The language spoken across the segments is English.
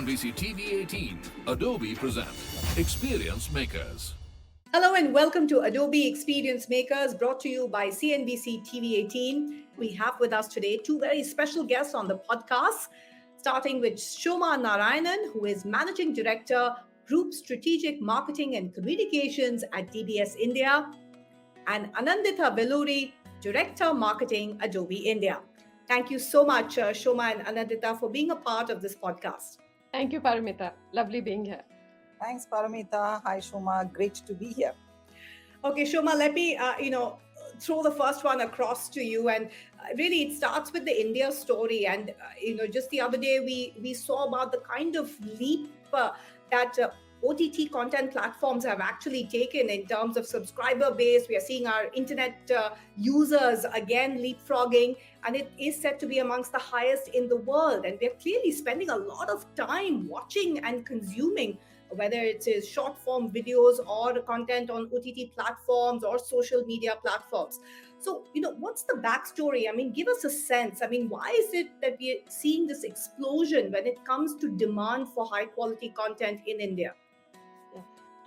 CNBC TV 18, Adobe presents Experience Makers. Hello and welcome to Adobe Experience Makers, brought to you by CNBC TV 18. We have with us today two very special guests on the podcast, starting with Shoma Narayanan, who is Managing Director, Group Strategic Marketing and Communications at DBS India, and Anandita Velluri, Director Marketing, Adobe India. Thank you so much, Shoma and Anandita, for being a part of this podcast. Thank you, Paramita. Lovely being here. Thanks, Paramita. Hi, Shoma. Great to be here. Okay, Shoma, let me, throw the first one across to you. And really, it starts with the India story. And, just the other day, we saw about the kind of leap that OTT content platforms have actually taken in terms of subscriber base. We are seeing our internet users again leapfrogging, and it is said to be amongst the highest in the world. And we're clearly spending a lot of time watching and consuming, whether it is short form videos or content on OTT platforms or social media platforms. So, what's the backstory? I mean, give us a sense. I mean, why is it that we're seeing this explosion when it comes to demand for high quality content in India?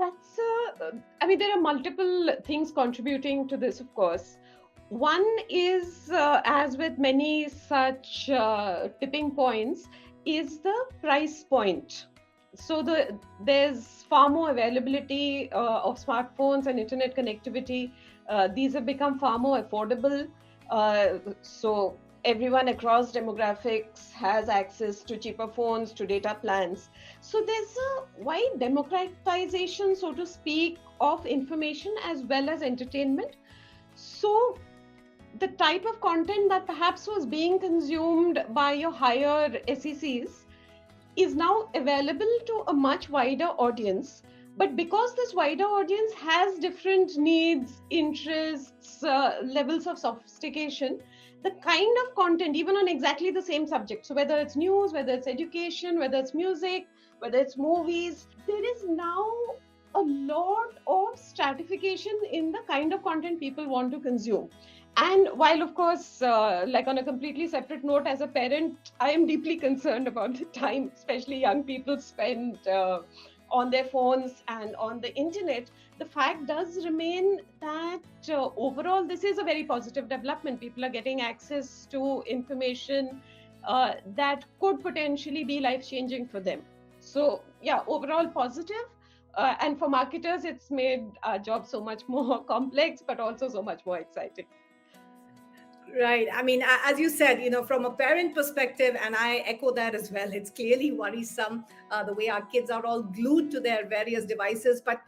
There are multiple things contributing to this, of course. One is, as with many such tipping points, is the price point. So there's far more availability of smartphones and internet connectivity. These have become far more affordable. So everyone across demographics has access to cheaper phones, to data plans. So there's a wide democratization, so to speak, of information as well as entertainment. So the type of content that perhaps was being consumed by your higher SECs is now available to a much wider audience. But because this wider audience has different needs, interests, levels of sophistication, the kind of content, even on exactly the same subject, so whether it's news, whether it's education, whether it's music, whether it's movies, there is now a lot of stratification in the kind of content people want to consume. And while, of course, like on a completely separate note, as a parent, I am deeply concerned about the time, especially young people spend on their phones and on the internet. The fact does remain that overall, this is a very positive development. People are getting access to information that could potentially be life-changing for them. So, yeah, overall positive. And for marketers, it's made our job so much more complex, but also so much more exciting. Right. I mean, as you said, from a parent perspective, and I echo that as well, it's clearly worrisome the way our kids are all glued to their various devices. But,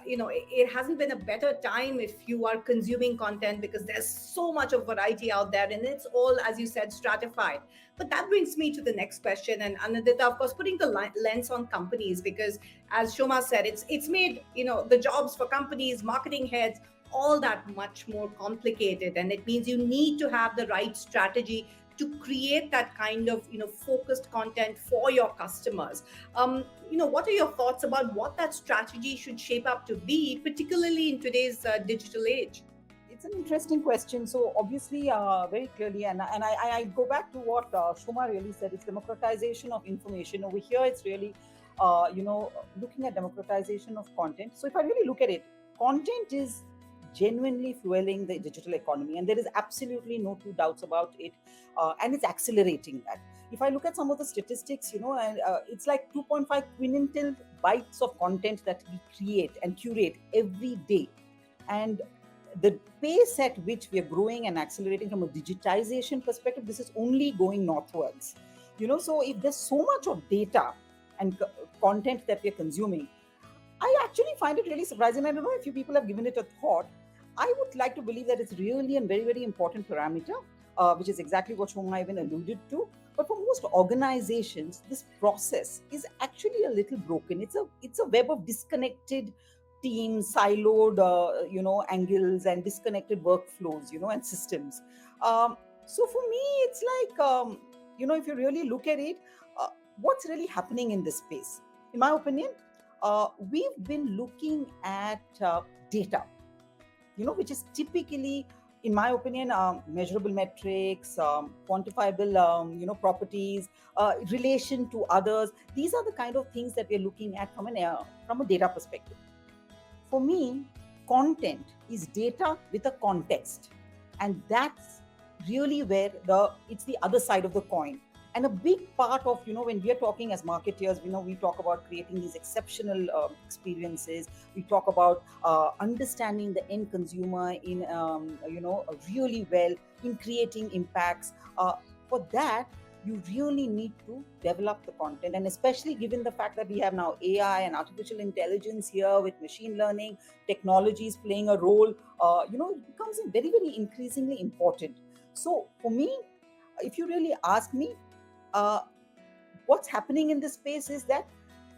it hasn't been a better time if you are consuming content, because there's so much of variety out there and it's all, as you said, stratified. But that brings me to the next question. And Anandita, of course, putting the lens on companies, because as Shoma said, it's made, the jobs for companies, marketing heads, all that much more complicated, and it means you need to have the right strategy to create that kind of focused content for your customers. What are your thoughts about what that strategy should shape up to be, particularly in today's digital age? It's an interesting question. So obviously, very clearly, and I go back to what Shoma really said. It's democratization of information. Over here, it's really, looking at democratization of content. So if I really look at it, content is genuinely fueling the digital economy, and there is absolutely no two doubts about it, and it's accelerating that. If I look at some of the statistics, it's like 2.5 quintillion bytes of content that we create and curate every day, and the pace at which we are growing and accelerating from a digitization perspective, this is only going northwards. So if there's so much of data and content that we are consuming, I actually find it really surprising. I don't know if you people have given it a thought. I would like to believe that it's really a very, very important parameter, which is exactly what Shoma even alluded to. But for most organizations, this process is actually a little broken. It's a web of disconnected teams, siloed, angles and disconnected workflows, and systems. So for me, it's like, if you really look at it, what's really happening in this space? In my opinion, we've been looking at data, which is typically in my opinion, measurable metrics, quantifiable, properties, relation to others. These are the kind of things that we're looking at from a data perspective. For me, content is data with a context, and that's really where it's the other side of the coin. And a big part of, when we are talking as marketeers, we talk about creating these exceptional experiences. We talk about understanding the end consumer in really well, in creating impacts. For that, you really need to develop the content, and especially given the fact that we have now AI and artificial intelligence here with machine learning technologies playing a role, it becomes very, very increasingly important. So for me, if you really ask me, uh, what's happening in this space is that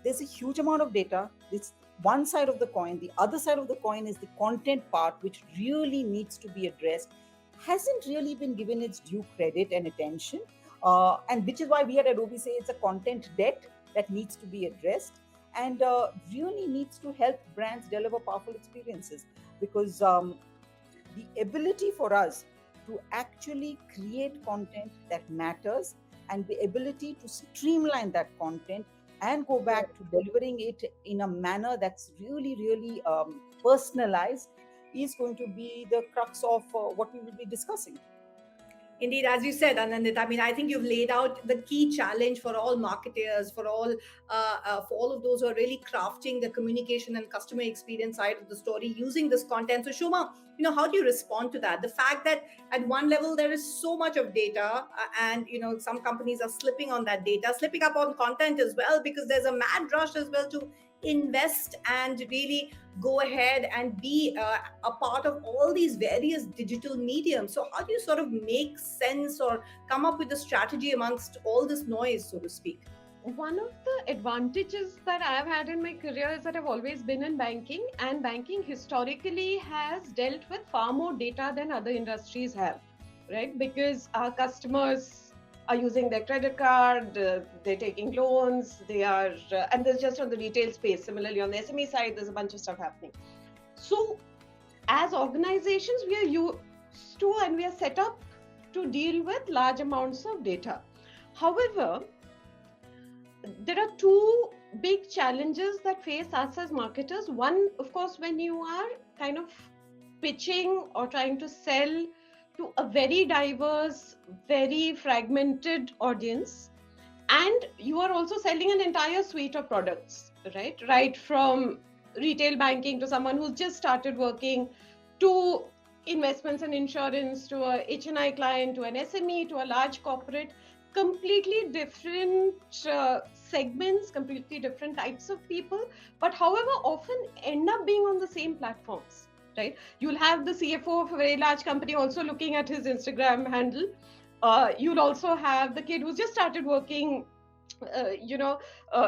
there's a huge amount of data. It's one side of the coin. The other side of the coin is the content part, which really needs to be addressed, hasn't really been given its due credit and attention, and which is why we at Adobe say it's a content debt that needs to be addressed, and really needs to help brands deliver powerful experiences, because the ability for us to actually create content that matters, and the ability to streamline that content and go back to delivering it in a manner that's really, really personalized, is going to be the crux of what we will be discussing. Indeed, as you said, Anandit, I mean, I think you've laid out the key challenge for all marketers, for all of those who are really crafting the communication and customer experience side of the story using this content. So, Shoma, how do you respond to that? The fact that at one level there is so much of data, and some companies are slipping on that data, slipping up on content as well, because there's a mad rush as well to invest and really go ahead and be a part of all these various digital mediums. So how do you sort of make sense or come up with a strategy amongst all this noise, so to speak? One of the advantages that I've had in my career is that I've always been in banking, and banking historically has dealt with far more data than other industries have, right? Because our customers are using their credit card, they're taking loans, and there's just on the retail space. Similarly, on the SME side, there's a bunch of stuff happening. So as organizations, we are used to and we are set up to deal with large amounts of data. However, there are two big challenges that face us as marketers. One, of course, when you are kind of pitching or trying to sell to a very diverse, very fragmented audience, and you are also selling an entire suite of products, right? Right from retail banking to someone who's just started working, to investments and insurance, to a H&I client, to an SME, to a large corporate. Completely different segments, completely different types of people, but however often end up being on the same platforms, right? You'll have the CFO of a very large company also looking at his Instagram handle. You'll also have the kid who's just started working,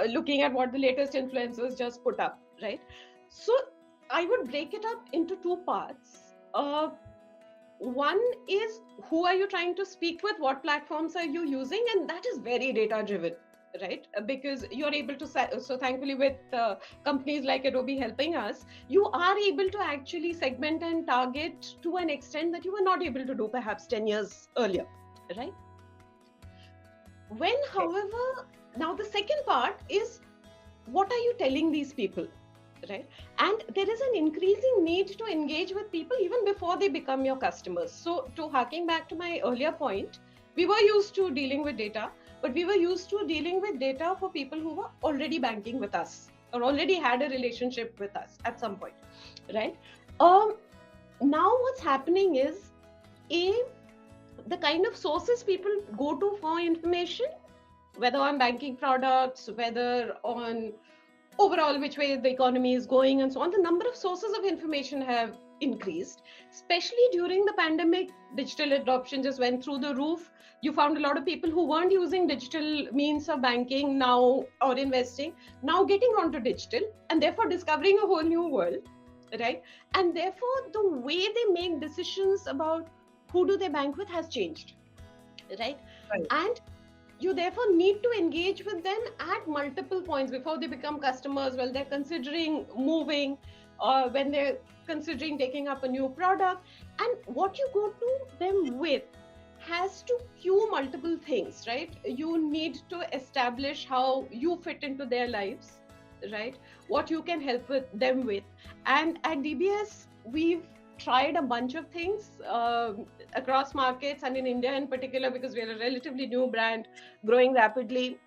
looking at what the latest influencers just put up, right? So I would break it up into two parts. One is, who are you trying to speak with? What platforms are you using? And that is very data driven, right? Because you're able to, so thankfully with companies like Adobe helping us, you are able to actually segment and target to an extent that you were not able to do perhaps 10 years earlier, right? When, however, now the second part is, what are you telling these people? Right? And there is an increasing need to engage with people even before they become your customers. So to harking back to my earlier point, we were used to dealing with data, but we were used to dealing with data for people who were already banking with us or already had a relationship with us at some point, right? Now what's happening is, the kind of sources people go to for information, whether on banking products, whether on overall which way the economy is going and so on, the number of sources of information have increased. Especially during the pandemic, digital adoption just went through the roof. You found a lot of people who weren't using digital means of banking now or investing, now getting onto digital and therefore discovering a whole new world, right? And therefore the way they make decisions about who do they bank with has changed, right? And you therefore need to engage with them at multiple points before they become customers. Well, they're considering moving. when they're considering taking up a new product. And what you go to them with has to cue multiple things, right? You need to establish how you fit into their lives, right? What you can help with them with. And at DBS, we've tried a bunch of things across markets, and in India in particular, because we're a relatively new brand growing rapidly.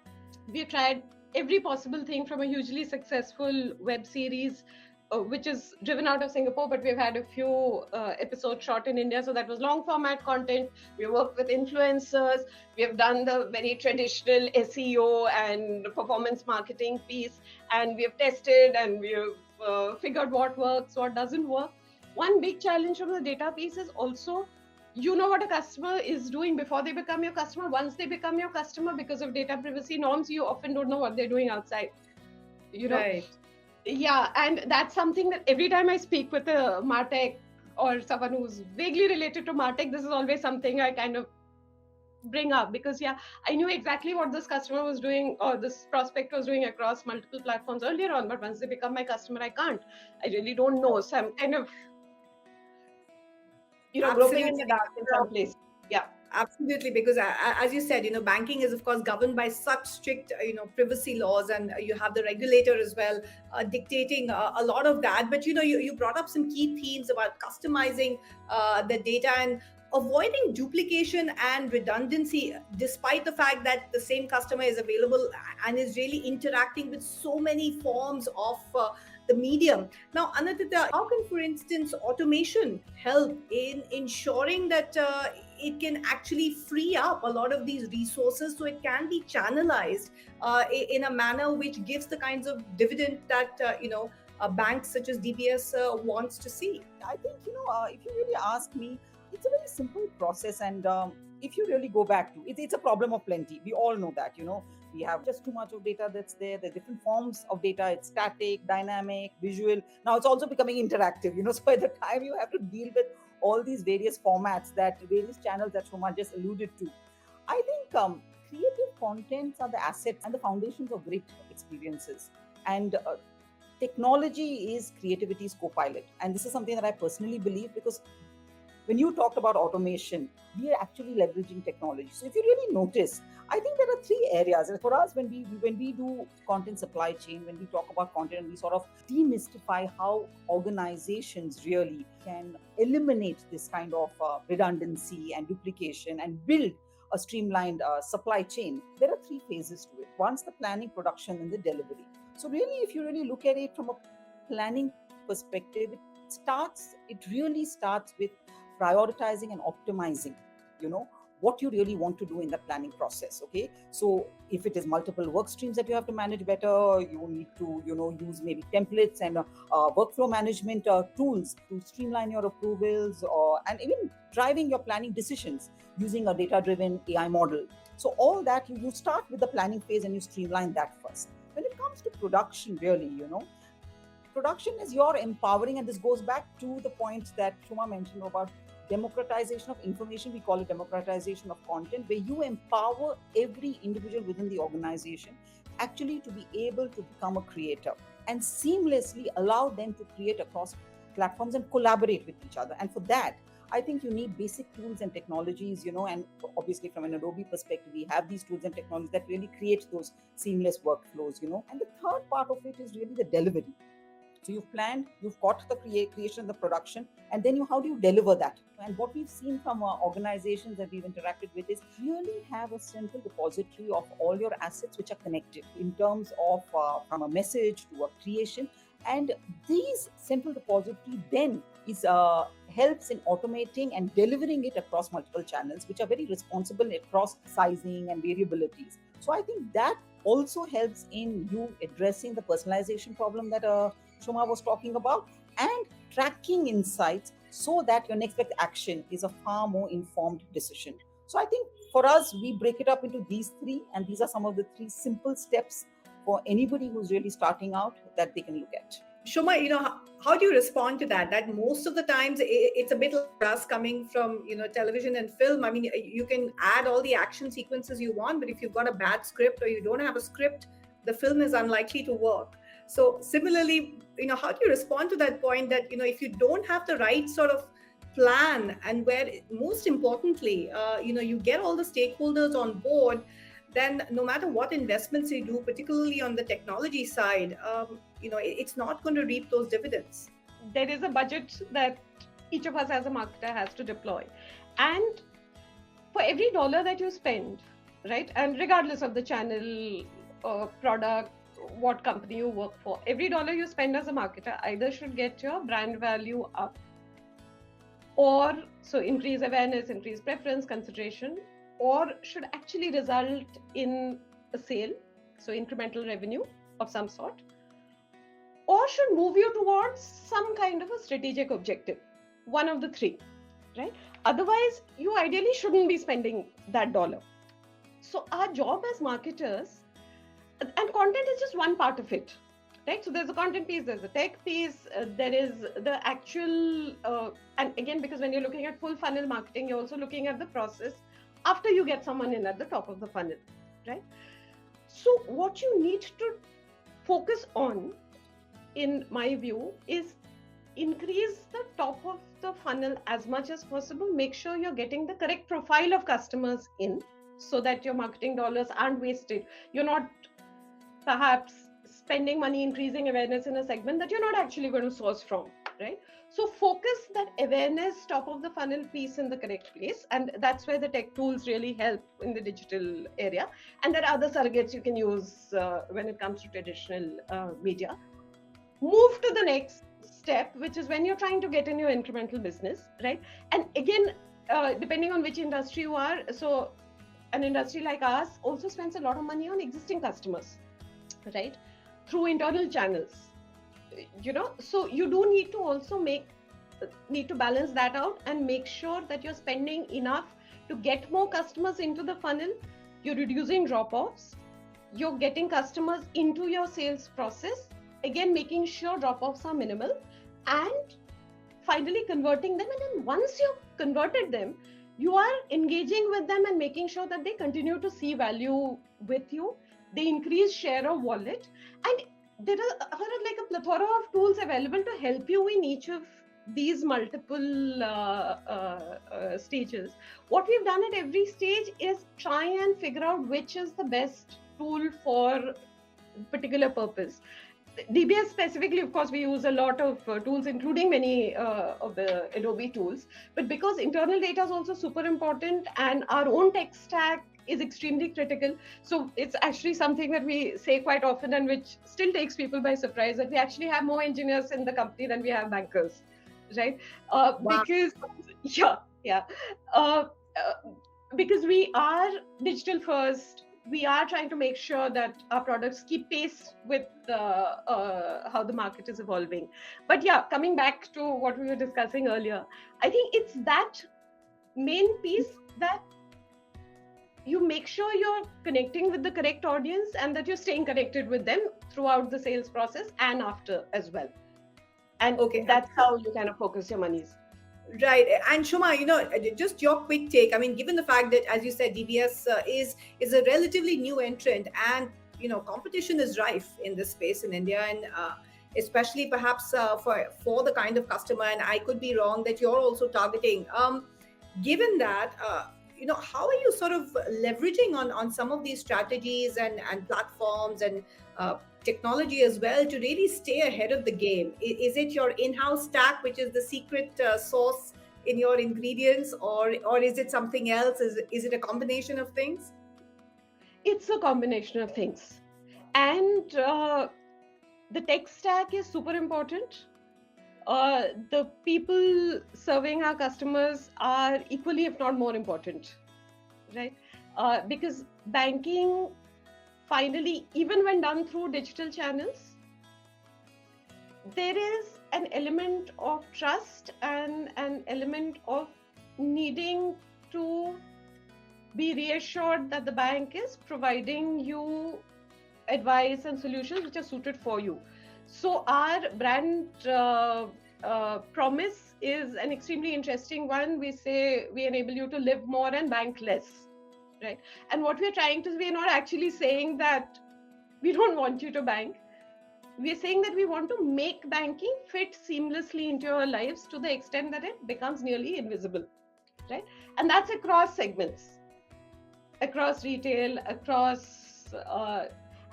We've tried every possible thing, from a hugely successful web series which is driven out of Singapore, but we've had a few episodes shot in India. So that was long format content. We worked with influencers. We have done the very traditional SEO and performance marketing piece, and we have tested and we have figured what works, what doesn't work. One big challenge from the data piece is also, you know what a customer is doing before they become your customer. Once they become your customer, because of data privacy norms, you often don't know what they're doing outside, you know. Right. Yeah, and that's something that every time I speak with a martech or someone who's vaguely related to martech, this is always something I kind of bring up, because I knew exactly what this customer was doing or this prospect was doing across multiple platforms earlier on, but once they become my customer, I can't. I really don't know. So I'm kind of, groping in the dark in some place. Yeah. Absolutely, because as you said, banking is of course governed by such strict, privacy laws, and you have the regulator as well dictating a lot of that. But you brought up some key themes about customizing the data and avoiding duplication and redundancy, despite the fact that the same customer is available and is really interacting with so many forms of the medium. Now, Anantita, how can, for instance, automation help in ensuring that it can actually free up a lot of these resources so it can be channelized in a manner which gives the kinds of dividend that banks such as DBS wants to see? I think, if you really ask me, it's a very simple process. And if you really go back to it, it's a problem of plenty. We all know that, we have just too much of data that's there. There are different forms of data. It's static, dynamic, visual. Now it's also becoming interactive, so by the time you have to deal with all these various formats, that various channels that Shoma just alluded to, I think creative contents are the assets and the foundations of great experiences. And technology is creativity's co-pilot. And this is something that I personally believe, because when you talked about automation, we are actually leveraging technology. So if you really notice, I think there are three areas. And for us, when we do content supply chain, when we talk about content, we sort of demystify how organizations really can eliminate this kind of redundancy and duplication and build a streamlined supply chain. There are three phases to it. One's the planning, production, and the delivery. So really, if you really look at it from a planning perspective, it really starts with prioritizing and optimizing, what you really want to do in the planning process. Okay, so if it is multiple work streams that you have to manage better, you need to use maybe templates and workflow management tools to streamline your approvals, and even driving your planning decisions using a data-driven AI model. So all that, you start with the planning phase and you streamline that first. When it comes to production, really, production is your empowering, and this goes back to the point that Shoma mentioned about democratization of information. We call it democratization of content, where you empower every individual within the organization actually to be able to become a creator and seamlessly allow them to create across platforms and collaborate with each other. And for that, I think you need basic tools and technologies, and obviously from an Adobe perspective, we have these tools and technologies that really create those seamless workflows, And the third part of it is really the delivery. So you've planned, you've got the creation, the production, and then how do you deliver that? And what we've seen from organizations that we've interacted with is really have a central repository of all your assets which are connected in terms of from a message to a creation. And these central repository then is helps in automating and delivering it across multiple channels, which are very responsible across sizing and variabilities. So I think that also helps in you addressing the personalization problem that Shoma was talking about, and tracking insights so that your next best action is a far more informed decision. So I think for us, we break it up into these three, and these are some of the three simple steps for anybody who's really starting out that they can look at. Shoma, how do you respond to that? That most of the times it's a bit like us coming from, television and film. I mean, you can add all the action sequences you want, but if you've got a bad script or you don't have a script, the film is unlikely to work. So similarly, how do you respond to that point that, if you don't have the right sort of plan, and where most importantly, you get all the stakeholders on board, then no matter what investments you do, particularly on the technology side, it's not going to reap those dividends. There is a budget that each of us as a marketer has to deploy. And for every dollar that you spend, right, and regardless of the channel, product, what company you work for, every dollar you spend as a marketer either should get your brand value up, or so increase awareness, increase preference, consideration, or should actually result in a sale, so incremental revenue of some sort, or should move you towards some kind of a strategic objective. One of the three, right? Otherwise, you ideally shouldn't be spending that dollar. So our job as marketers, and content is just one part of it, right? So there's a content piece, there's a tech piece, there is the actual, and again, because when you're looking at full funnel marketing, you're also looking at the process after you get someone in at the top of the funnel, right? So what you need to focus on, in my view, is increase the top of the funnel as much as possible. Make sure you're getting the correct profile of customers in, so that your marketing dollars aren't wasted. You're not perhaps spending money increasing awareness in a segment that you're not actually going to source from, right? So focus that awareness top of the funnel piece in the correct place, and that's where the tech tools really help in the digital area. And there are other surrogates you can use when it comes to traditional media. Move to the next step, which is when you're trying to get in your incremental business, right? And again, depending on which industry you are, so an industry like ours also spends a lot of money on existing customers, right, through internal channels, so you do need to also need to balance that out and make sure that you're spending enough to get more customers into the funnel, you're reducing drop-offs, you're getting customers into your sales process, again making sure drop-offs are minimal, and finally converting them. And then once you've converted them, you are engaging with them and making sure that they continue to see value with you, they increase share of wallet, and there are like a plethora of tools available to help you in each of these multiple stages. What we've done at every stage is try and figure out which is the best tool for particular purpose. DBS specifically, of course, we use a lot of tools, including many of the Adobe tools. But because internal data is also super important and our own tech stack is extremely critical, so it's actually something that we say quite often and which still takes people by surprise, that we actually have more engineers in the company than we have bankers, right? Wow. Because, because we are digital first. We are trying to make sure that our products keep pace with how the market is evolving. But yeah, coming back to what we were discussing earlier, I think it's that main piece, that you make sure you're connecting with the correct audience and that you're staying connected with them throughout the sales process and after as well. And that's how you kind of focus your monies. Right. And Shoma, just your quick take. I mean, given the fact that, as you said, DBS is a relatively new entrant, and competition is rife in this space in India, and especially perhaps for the kind of customer, and I could be wrong, that you're also targeting. Given that, how are you sort of leveraging on some of these strategies and platforms and technology as well to really stay ahead of the game? Is it your in-house stack, which is the secret sauce in your ingredients, or is it something else? Is it a combination of things? It's a combination of things. And the tech stack is super important. The people serving our customers are equally, if not more important, right? Because banking, finally, even when done through digital channels, there is an element of trust and an element of needing to be reassured that the bank is providing you advice and solutions which are suited for you. So our brand promise is an extremely interesting one. We say we enable you to live more and bank less, right? And what we're trying to, we're not actually saying that we don't want you to bank. We're saying that we want to make banking fit seamlessly into your lives to the extent that it becomes nearly invisible, right? And that's across segments, across retail,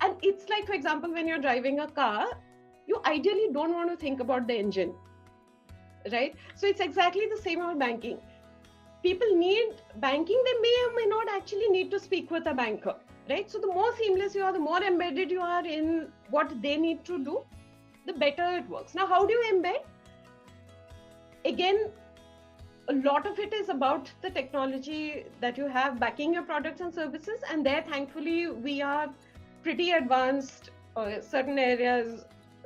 and it's like, for example, when you're driving a car, you ideally don't want to think about the engine, right? So it's exactly the same about banking. People need banking, they may or may not actually need to speak with a banker, right? So the more seamless you are, the more embedded you are in what they need to do, the better it works. Now, how do you embed? Again, a lot of it is about the technology that you have backing your products and services, and there, thankfully, we are pretty advanced. Certain areas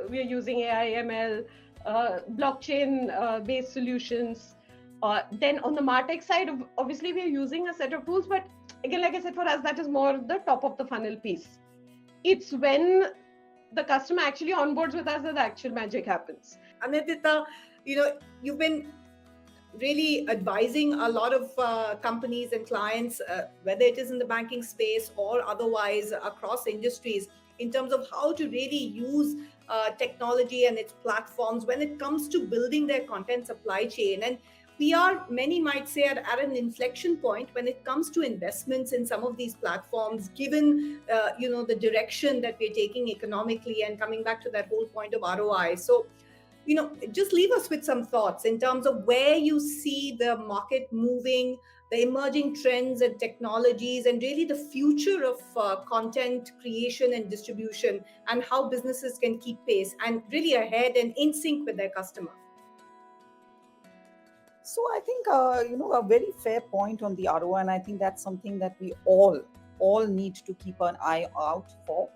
we are using AI, ML, blockchain based solutions. Then on the MarTech side, obviously we are using a set of tools, but again, like I said, for us, that is more the top of the funnel piece. It's when the customer actually onboards with us that the actual magic happens. Anindita, you've been really advising a lot of companies and clients, whether it is in the banking space or otherwise across industries, in terms of how to really use technology and its platforms when it comes to building their content supply chain. And we are, many might say, at an inflection point when it comes to investments in some of these platforms, given the direction that we're taking economically, and coming back to that whole point of ROI. So just leave us with some thoughts in terms of where you see the market moving, the emerging trends and technologies, and really the future of content creation and distribution, and how businesses can keep pace and really ahead and in sync with their customer. So I think a very fair point on the ROI, and I think that's something that we all need to keep an eye out for,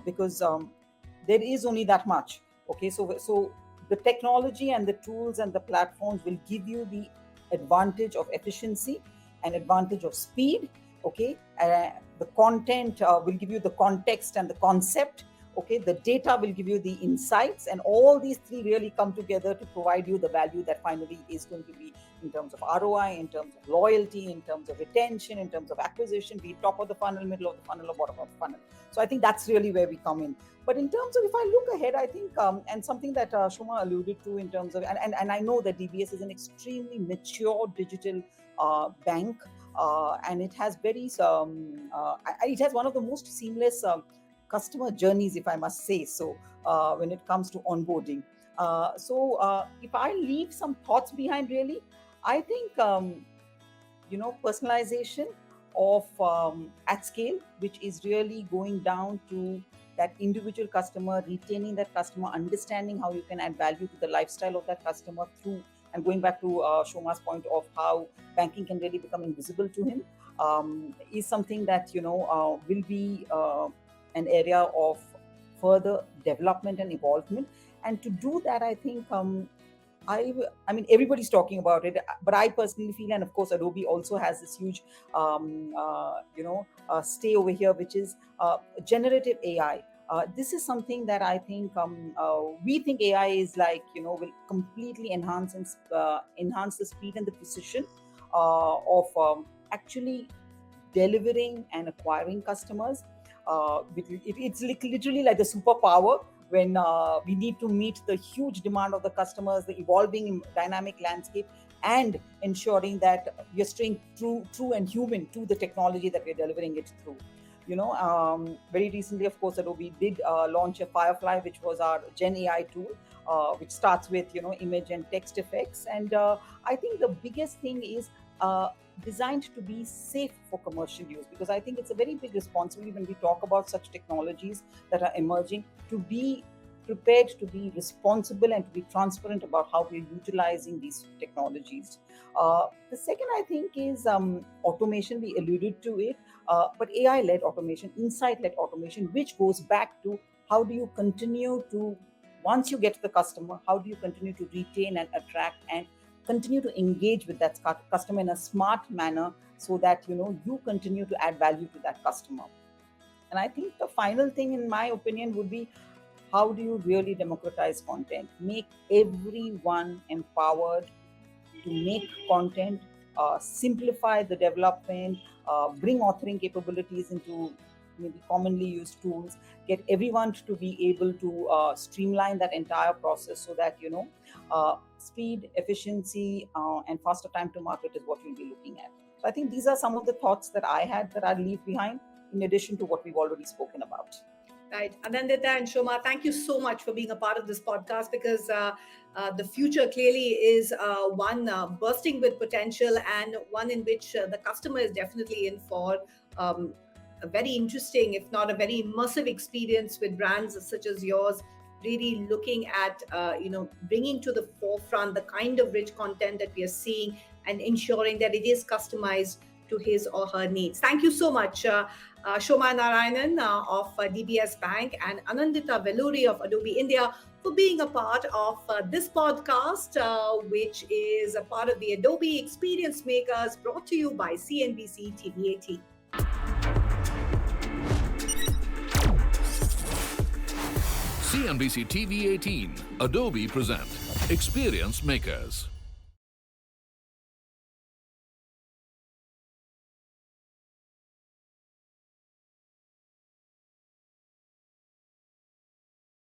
because there is only that much. Okay, so the technology and the tools and the platforms will give you the advantage of efficiency and advantage of speed. Okay, the content will give you the context and the concept. Okay, the data will give you the insights, and all these three really come together to provide you the value that finally is going to be in terms of ROI, in terms of loyalty, in terms of retention, in terms of acquisition, be it top of the funnel, middle of the funnel, or bottom of the funnel. So I think that's really where we come in. But in terms of, if I look ahead, I think, and something that Shoma alluded to in terms of, and I know that DBS is an extremely mature digital bank, and it has it has one of the most seamless customer journeys, if I must say so, when it comes to onboarding. So if I leave some thoughts behind, really, I think, personalization of at scale, which is really going down to that individual customer, retaining that customer, understanding how you can add value to the lifestyle of that customer through, and going back to Shoma's point of how banking can really become invisible to him, is something that will be an area of further development and evolvement. And to do that, I think I mean, everybody's talking about it, but I personally feel, and of course Adobe also has this huge stay over here, which is generative AI. This is something that I think we think AI is like, will completely enhance the speed and the precision of actually delivering and acquiring customers. It's literally like the superpower when we need to meet the huge demand of the customers, the evolving dynamic landscape, and ensuring that we are staying true and human to the technology that we're delivering it through. Very recently, of course, Adobe did launch a Firefly, which was our Gen AI tool, which starts with image and text effects. And I think the biggest thing is designed to be safe for commercial use, because I think it's a very big responsibility when we talk about such technologies that are emerging, to be prepared, to be responsible, and to be transparent about how we're utilizing these technologies. The second, I think, is automation. We alluded to it, but AI-led automation, insight-led automation, which goes back to how do you continue to, once you get to the customer, how do you continue to retain and attract and continue to engage with that customer in a smart manner, so that you continue to add value to that customer. And I think the final thing, in my opinion, would be, how do you really democratize content, make everyone empowered to make content, simplify the development, bring authoring capabilities into maybe commonly used tools, get everyone to be able to streamline that entire process so that, speed, efficiency, and faster time to market is what you'll be looking at. So I think these are some of the thoughts that I had that I'd leave behind, in addition to what we've already spoken about. Right. Anandita and Shoma, thank you so much for being a part of this podcast, because the future clearly is one bursting with potential, and one in which the customer is definitely in for a very interesting, if not a very immersive experience with brands such as yours, really looking at, bringing to the forefront the kind of rich content that we are seeing and ensuring that it is customized to his or her needs. Thank you so much, Shoma Narayanan of DBS Bank and Anandita Velluri of Adobe India, for being a part of this podcast, which is a part of the Adobe Experience Makers, brought to you by CNBC TV 18. CNBC TV 18, Adobe present Experience Makers.